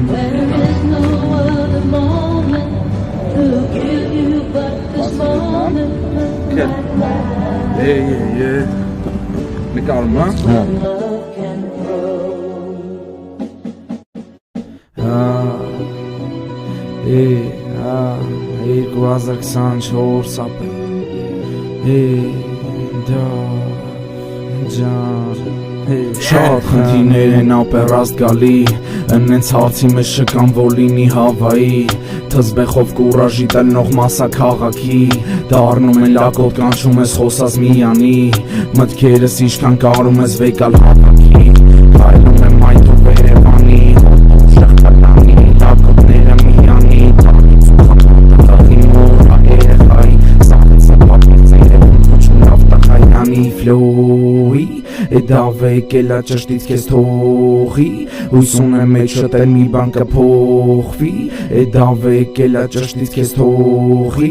There is no other moment to give you but this moment. Նկարում, հա? Love can grow. 2024 ապրիլ Շատ խնդիրներ են ապերաստ գալի Ընենց հարցի մեջ շկան վոլինի հավայի Թզբեխով կուրաժի տնող մասա քաղաքի Դառնում են լակոտ կանչում ես խոսած միանի Մտքերս ինչքան կարում ես վեկալ հավաքի Կայլում եմ այդու վերևանի Հոտում շղթալանի լակոտները միանի Տաղի մորա երեխայի Սաղեցը պատմից երևում կոչում ավտախայանի ֆլոուի Դավե եկել ա ճշտից կեզ թողի Ույսուն է մեջ շտել մի բան կփոխվի Դավե եկել ա ճշտից կեզ թողի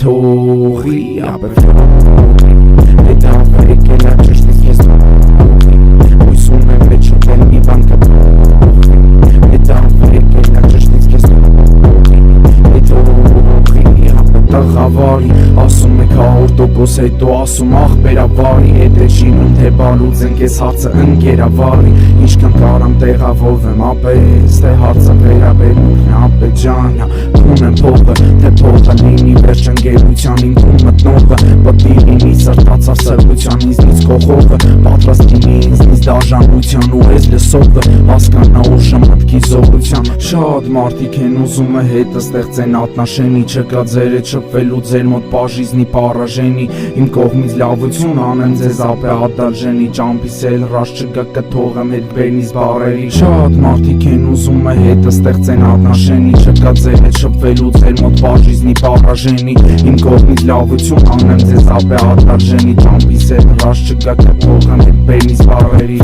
Թողի ապեր ֆլոուի Դավե եկել ա ճշտից կեզ թողի Ույսուն է մեջ շտել մի բան կփոխվի Դավե եկել ա ճշտից կեզ թողի Տղավարի ասում եք 100% հետո ասում աղբերավարի Հետ է շինում թե բալուձեն կես հարցը ընգերավարի Ինչքան կարամ տեղավորվեմ ապես Թե հարցը վերաբերում է ապեջանյա Կում եմ փողը թե փողը լինի վերջ ընգերության Իմ կում մտնողը պտի լինի սրտացավ սրբության Ինձնից կողողը պատրաստ լինի ինձնից դաժանության ու ես լսողը Հասկանա ուժը մտքի զորության Շատ մարդիկ են ուզում է հետը ստեղծեն ատնաշենի Չկա ձերը չպվելու ձեր մոտ պաժիզնի պարաժենի Իմ կողմից լավություն անեմ ձեզ ապե ադարժենի Ճամպիս էլ ռաշ չգա կթողեմ հետ բերնից բարերի Շատ մարդիկ են ուզում է հետը ստեղծեն ատնաշենի Չկա ձերը չպվելու ձեր մոտ պաժիզնի պարաժենի Իմ կողմից լավություն անեմ ձեզ ապե ադարժենի Ճամպիս էլ ռաշ չգա կթողեմ հետ բերնից բարերի